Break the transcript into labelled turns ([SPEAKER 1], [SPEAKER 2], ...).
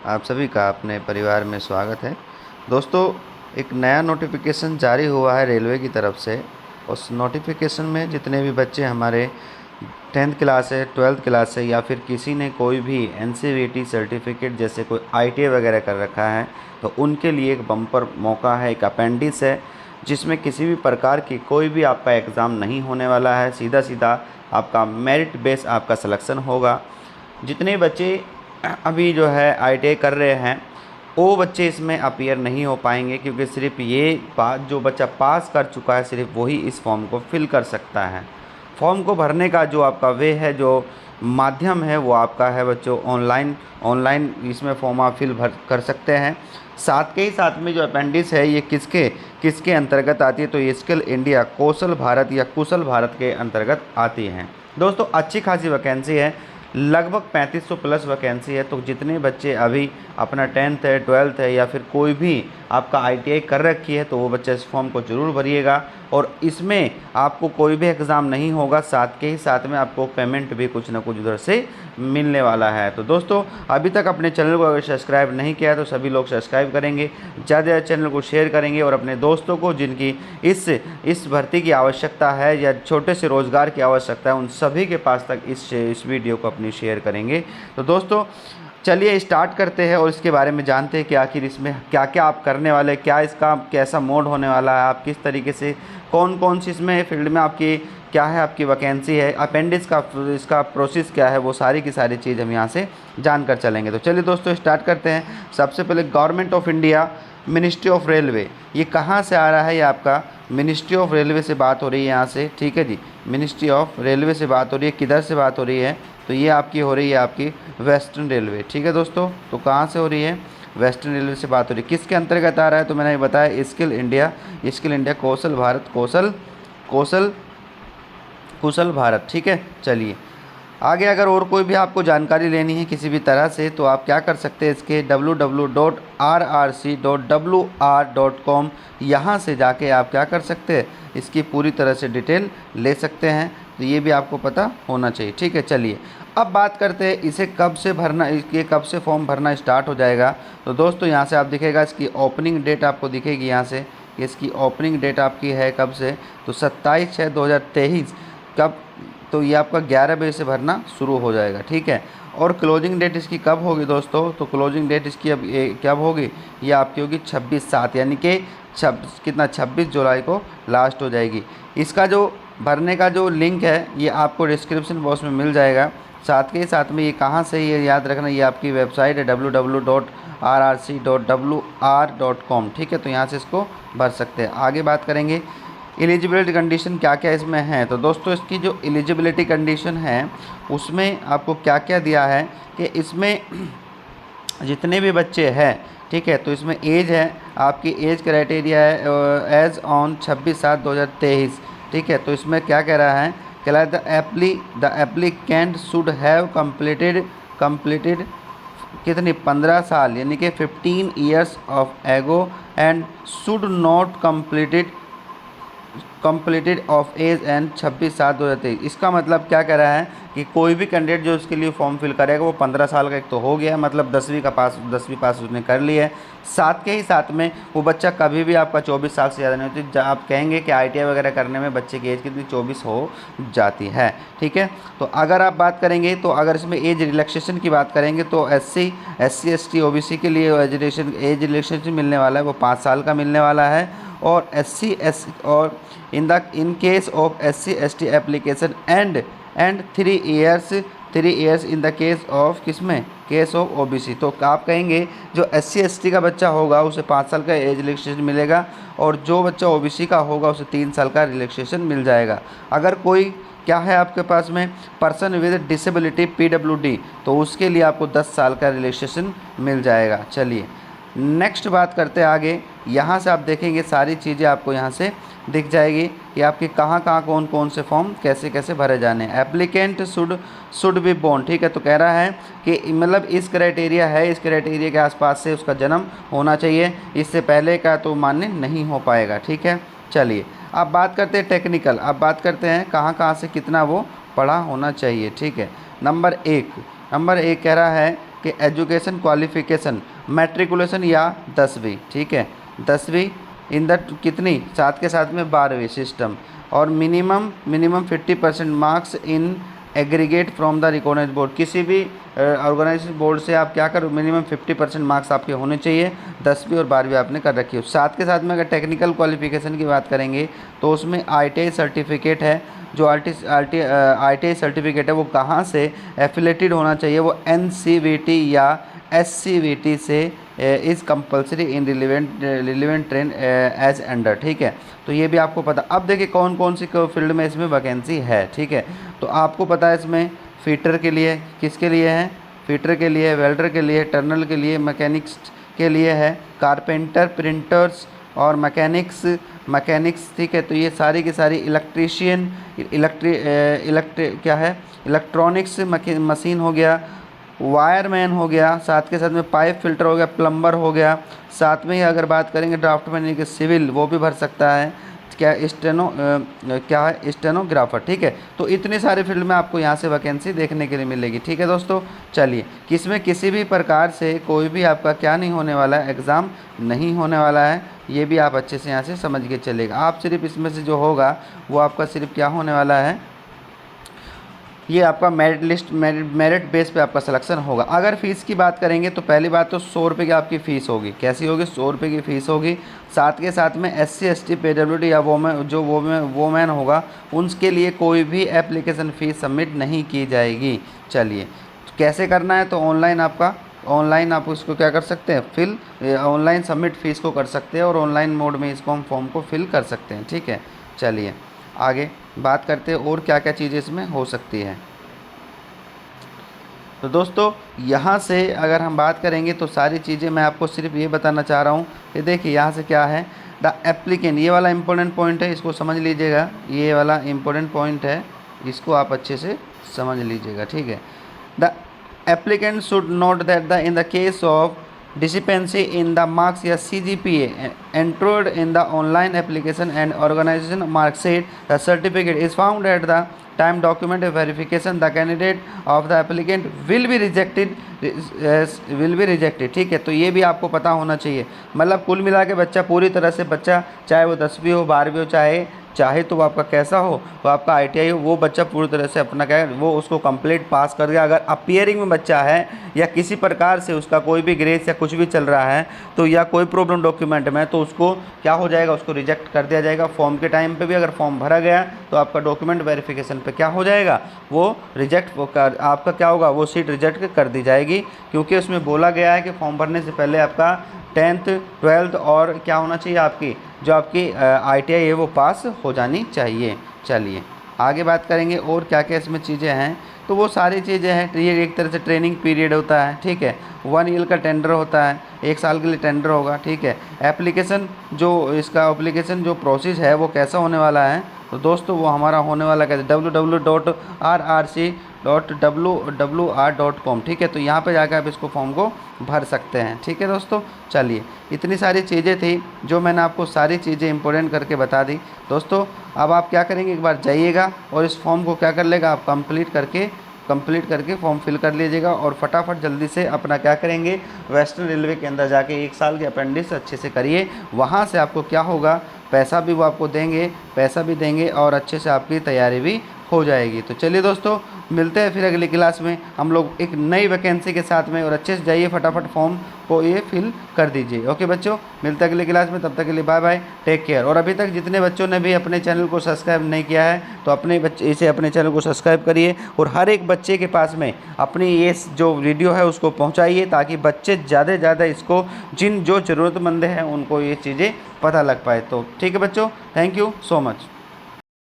[SPEAKER 1] आप सभी का अपने परिवार में स्वागत है। दोस्तों, एक नया नोटिफिकेशन जारी हुआ है रेलवे की तरफ से। उस नोटिफिकेशन में जितने भी बच्चे हमारे 10th क्लास है, 12th क्लास है, या फिर किसी ने कोई भी NCVT सर्टिफिकेट जैसे कोई ITA वगैरह कर रखा है, तो उनके लिए एक बम्पर मौका है, एक अपेंडिक्स है, जिसमें किसी भी प्रकार की कोई भी आपका एग्ज़ाम नहीं होने वाला है। सीधा सीधा आपका मेरिट बेस आपका सिलेक्शन होगा। जितने बच्चे अभी जो है ITA कर रहे हैं, वो बच्चे इसमें अपीयर नहीं हो पाएंगे, क्योंकि सिर्फ ये बात, जो बच्चा पास कर चुका है सिर्फ वही इस फॉर्म को फिल कर सकता है। फॉर्म को भरने का जो आपका वे है, जो माध्यम है, वो आपका है बच्चों ऑनलाइन। ऑनलाइन इसमें फॉर्म आप फिल भर कर सकते हैं। साथ के ही साथ में जो अपेंडिक्स है, ये किसके किसके अंतर्गत आती है, तो ये स्किल इंडिया कौशल भारत या कुशल भारत के अंतर्गत आती हैं। दोस्तों, अच्छी खासी वैकेंसी है, लगभग 3500 प्लस वैकेंसी है। तो जितने बच्चे अभी अपना 10th है, 12th है, या फिर कोई भी आपका ITA कर रखी है, तो वो बच्चे इस फॉर्म को ज़रूर भरिएगा। और इसमें आपको कोई भी एग्ज़ाम नहीं होगा, साथ के ही साथ में आपको पेमेंट भी कुछ ना कुछ उधर से मिलने वाला है। तो दोस्तों, अभी तक अपने चैनल को अगर सब्सक्राइब नहीं किया है तो सभी लोग सब्सक्राइब करेंगे, ज़्यादा चैनल को शेयर करेंगे, और अपने दोस्तों को जिनकी इस भर्ती की आवश्यकता है या छोटे से रोज़गार की आवश्यकता है, उन सभी के पास तक इस वीडियो को अपनी शेयर करेंगे। तो दोस्तों, चलिए स्टार्ट करते हैं और इसके बारे में जानते हैं कि आखिर इसमें क्या क्या आप करने वाले, क्या इसका कैसा मोड होने वाला है, आप किस तरीके से कौन कौन सी इसमें फील्ड में आपकी क्या है, आपकी वैकेंसी है, अपेंडिक्स का इसका प्रोसेस क्या है, वो सारी की सारी चीज़ हम यहाँ से जानकर चलेंगे। तो चलिए दोस्तों स्टार्ट करते हैं। सबसे पहले government of India, ministry of railway, ये कहाँ से आ रहा है? ये आपका मिनिस्ट्री ऑफ रेलवे से बात हो रही है यहाँ से, ठीक है जी। मिनिस्ट्री ऑफ रेलवे से बात हो रही है। किधर से बात हो रही है? तो ये आपकी हो रही है आपकी वेस्टर्न रेलवे, ठीक है दोस्तों। तो कहाँ से हो रही है? वेस्टर्न रेलवे से बात हो रही है। किसके अंतर्गत आ रहा है? तो मैंने बताया स्किल इंडिया, स्किल इंडिया कौशल भारत, कौशल कुशल भारत, ठीक है। चलिए आगे, अगर और कोई भी आपको जानकारी लेनी है किसी भी तरह से, तो आप क्या कर सकते हैं, इसके www.rrc.wr.com यहाँ से जाके आप क्या कर सकते हैं, इसकी पूरी तरह से डिटेल ले सकते हैं। तो ये भी आपको पता होना चाहिए, ठीक है। चलिए अब बात करते हैं इसे कब से भरना, ये कब से फॉर्म भरना स्टार्ट हो जाएगा। तो दोस्तों यहाँ से आप दिखेगा, इसकी ओपनिंग डेट आपको दिखेगी यहाँ से, इसकी ओपनिंग डेट आपकी है कब से, तो 27/6/2023 कब, तो ये आपका 11 बजे से भरना शुरू हो जाएगा, ठीक है। और क्लोजिंग डेट इसकी कब होगी दोस्तों? तो क्लोजिंग डेट इसकी अब कब होगी? ये आपकी होगी 26/7, यानी कि 26 जुलाई को लास्ट हो जाएगी। इसका जो भरने का जो लिंक है, ये आपको डिस्क्रिप्शन बॉक्स में मिल जाएगा। साथ के साथ में ये कहाँ से, ये याद रखना, ये आपकी वेबसाइट है www.rrc.wr.com, ठीक है। तो यहाँ से इसको भर सकते हैं। आगे बात करेंगे एलिजिबिलिटी कंडीशन क्या क्या इसमें है। तो दोस्तों इसकी जो एलिजिबिलिटी कंडीशन है, उसमें आपको क्या क्या दिया है कि इसमें जितने भी बच्चे हैं, ठीक है, तो इसमें एज है, आपकी एज क्राइटेरिया है एज ऑन 26/7/2023, ठीक है। तो इसमें क्या कह रहा है, कह रहा है the applicant should have completed कितनी 15 साल, यानी कि 15 years of ago, and should not completed of age and 26/7/2023। इसका मतलब क्या कह रहा है कि कोई भी कैंडिडेट जो उसके लिए फॉर्म फिल करेगा वो 15 साल का एक तो हो गया, मतलब 10वीं पास उसने कर ली है। साथ के ही साथ में वो बच्चा कभी भी आपका 24 साल से ज़्यादा नहीं होती। आप कहेंगे कि ITA वगैरह करने में बच्चे की एज कितनी 24 हो जाती है, ठीक है। तो अगर आप बात करेंगे, तो अगर इसमें एज रिलैक्सेशन की बात करेंगे, तो SC ST OBC के लिए एज रिलैक्सेशन मिलने वाला है, वो 5 साल का मिलने वाला है। और और in case of SC ST application and 3 years in the case of किसमें, केस ऑफ OBC। तो आप कहेंगे जो SC ST का बच्चा होगा उसे 5 साल का एज रिलैक्सेशन मिलेगा, और जो बच्चा OBC का होगा उसे 3 साल का रिलैक्सेशन मिल जाएगा। अगर कोई क्या है आपके पास में पर्सन विद डिसेबिलिटी PWD, तो उसके लिए आपको 10 साल का रिलैक्सेशन मिल जाएगा। चलिए नेक्स्ट बात करते हैं आगे। यहाँ से आप देखेंगे सारी चीज़ें आपको यहाँ से दिख जाएगी कि आपके कहाँ कौन कौन से फॉर्म कैसे कैसे भरे जाने हैं। एप्लीकेंट शुड बी बोर्न, ठीक है। तो कह रहा है कि मतलब इस क्राइटेरिया है, इस क्राइटेरिया के आसपास से उसका जन्म होना चाहिए, इससे पहले का तो मान्य नहीं हो पाएगा, ठीक है। चलिए अब बात करते हैं टेक्निकल, अब बात करते हैं कहाँ से कितना वो पढ़ा होना चाहिए, ठीक है। नंबर एक कह रहा है कि एजुकेशन क्वालिफिकेशन मैट्रिकुलेशन या 10वीं, ठीक है, 10वीं इन द कितनी, साथ के साथ में 12वीं सिस्टम, और minimum 50% marks in aggregate from the recognise board, किसी भी ऑर्गेनाइज बोर्ड से आप क्या करो, मिनिमम 50% मार्क्स आपके होने चाहिए, 10वीं और 12वीं आपने कर रखी हो। साथ के साथ में अगर टेक्निकल क्वालिफिकेशन की बात करेंगे तो उसमें ITI सर्टिफिकेट है, जो ITI सर्टिफिकेट है वो कहाँ से एफिलेटेड होना चाहिए, वो NCVT या SCVT से is compulsory in relevant train age under, ठीक है। तो ये भी आपको पता। अब देखिए कौन कौन सी फील्ड में इसमें वैकेंसी है, ठीक है। तो आपको पता है इसमें फीटर के लिए, किसके लिए है, फीटर के लिए, वेल्डर के लिए, टर्नल के लिए, मैकेनिक्स के लिए है, कारपेंटर, प्रिंटर्स और मैकेनिक्स, ठीक है। तो ये सारी की सारी इलेक्ट्रीशियन, क्या है, इलेक्ट्रॉनिक्स मशीन हो गया, वायरमैन हो गया, साथ के साथ में पाइप फिल्टर हो गया, प्लम्बर हो गया, साथ में ही अगर बात करेंगे ड्राफ्टमैन यानी कि सिविल, वो भी भर सकता है, क्या स्टेनोग्राफर, ठीक है। तो इतने सारे फील्ड में आपको यहाँ से वैकेंसी देखने के लिए मिलेगी, ठीक है दोस्तों। चलिए, किसमें किसी भी प्रकार से कोई भी आपका क्या नहीं होने वाला है, एग्ज़ाम नहीं होने वाला है, ये भी आप अच्छे से यहाँ से समझ के चलेगा। आप सिर्फ इसमें से जो होगा वो आपका सिर्फ क्या होने वाला है, ये आपका मेरिट बेस पे आपका सिलेक्शन होगा। अगर फ़ीस की बात करेंगे तो पहली बात तो 100 रुपये की आपकी फ़ीस होगी, कैसी होगी, 100 रुपये की फ़ीस होगी। साथ के साथ में SC ST PWD या वोमेन होगा, उनके लिए कोई भी एप्लीकेशन फ़ीस सबमिट नहीं की जाएगी। चलिए, कैसे करना है, तो ऑनलाइन आप उसको क्या कर सकते हैं, ऑनलाइन सबमिट फ़ीस को कर सकते हैं और ऑनलाइन मोड में इसको हम फॉर्म को फिल कर सकते हैं, ठीक है। चलिए आगे बात करते हैं और क्या क्या चीज़ें इसमें हो सकती है। तो दोस्तों यहाँ से अगर हम बात करेंगे तो सारी चीज़ें मैं आपको सिर्फ ये बताना चाह रहा हूँ कि देखिए यहाँ से क्या है, द एप्लीकेंट, ये वाला इम्पोर्टेंट पॉइंट है, इसको समझ लीजिएगा, ये वाला इम्पोर्टेंट पॉइंट है, इसको आप अच्छे से समझ लीजिएगा, ठीक है। The applicant should note that in the case of discrepancy in the marks या CGPA entered in the online application and organization mark sheet, the certificate is found at the time document verification, the candidate of the applicant will be rejected, ठीक है। तो ये भी आपको पता होना चाहिए, मतलब कुल मिला के बच्चा पूरी तरह से, बच्चा चाहे वो 10वीं हो, 12वीं हो, चाहे तो वो आपका कैसा हो, वो आपका ITI हो, वो बच्चा पूरी तरह से अपना क्या है, वो उसको कंप्लीट पास कर गया। अगर अपीयरिंग में बच्चा है या किसी प्रकार से उसका कोई भी ग्रेस या कुछ भी चल रहा है तो, या कोई प्रॉब्लम डॉक्यूमेंट में, तो उसको क्या हो जाएगा, उसको रिजेक्ट कर दिया जाएगा। फॉर्म के टाइम पे भी अगर फॉर्म भरा गया तो आपका डॉक्यूमेंट वेरिफिकेशन पे क्या हो जाएगा, वो रिजेक्ट आपका क्या होगा, वो सीट रिजेक्ट कर दी जाएगी, क्योंकि उसमें बोला गया है कि फॉर्म भरने से पहले आपका 10th 12th और क्या होना चाहिए, आपकी जो आपकी ITI है वो पास हो जानी चाहिए। चलिए आगे बात करेंगे और क्या क्या इसमें चीज़ें हैं, तो वो सारी चीज़ें हैं। ये एक तरह से ट्रेनिंग पीरियड होता है, ठीक है, 1 ईयर का टेंडर होता है, 1 साल के लिए टेंडर होगा, ठीक है। एप्लीकेशन जो प्रोसेस है वो कैसा होने वाला है, तो दोस्तों वो हमारा होने वाला कैसे, www.rrc.wr.com, ठीक है। तो यहाँ पे जाकर आप इसको फॉर्म को भर सकते हैं, ठीक है दोस्तों। चलिए, इतनी सारी चीज़ें थी जो मैंने आपको सारी चीज़ें इंपॉर्टेंट करके बता दी दोस्तों। अब आप क्या करेंगे, एक बार जाइएगा और इस फॉर्म को क्या कर लेगा, आप कंप्लीट करके फॉर्म फिल कर लीजिएगा और फटाफट जल्दी से अपना क्या करेंगे, वेस्टर्न रेलवे के अंदर जाके 1 साल के अपेंडिक्स अच्छे से करिए। वहाँ से आपको क्या होगा, पैसा भी वो आपको देंगे और अच्छे से आपकी तैयारी भी हो जाएगी। तो चलिए दोस्तों, मिलते हैं फिर अगली क्लास में हम लोग एक नई वैकेंसी के साथ में, और अच्छे से जाइए फटाफट फॉर्म को ये फिल कर दीजिए। ओके बच्चों, मिलते हैं अगली क्लास में, तब तक के लिए बाय बाय, टेक केयर। और अभी तक जितने बच्चों ने भी अपने चैनल को सब्सक्राइब नहीं किया है तो अपने चैनल को सब्सक्राइब करिए और हर एक बच्चे के पास में अपनी ये जो वीडियो है उसको पहुँचाइए, ताकि बच्चे ज़्यादा से ज़्यादा इसको, जो ज़रूरतमंद हैं उनको ये चीज़ें पता लग पाए। तो ठीक है बच्चों, थैंक यू सो मच।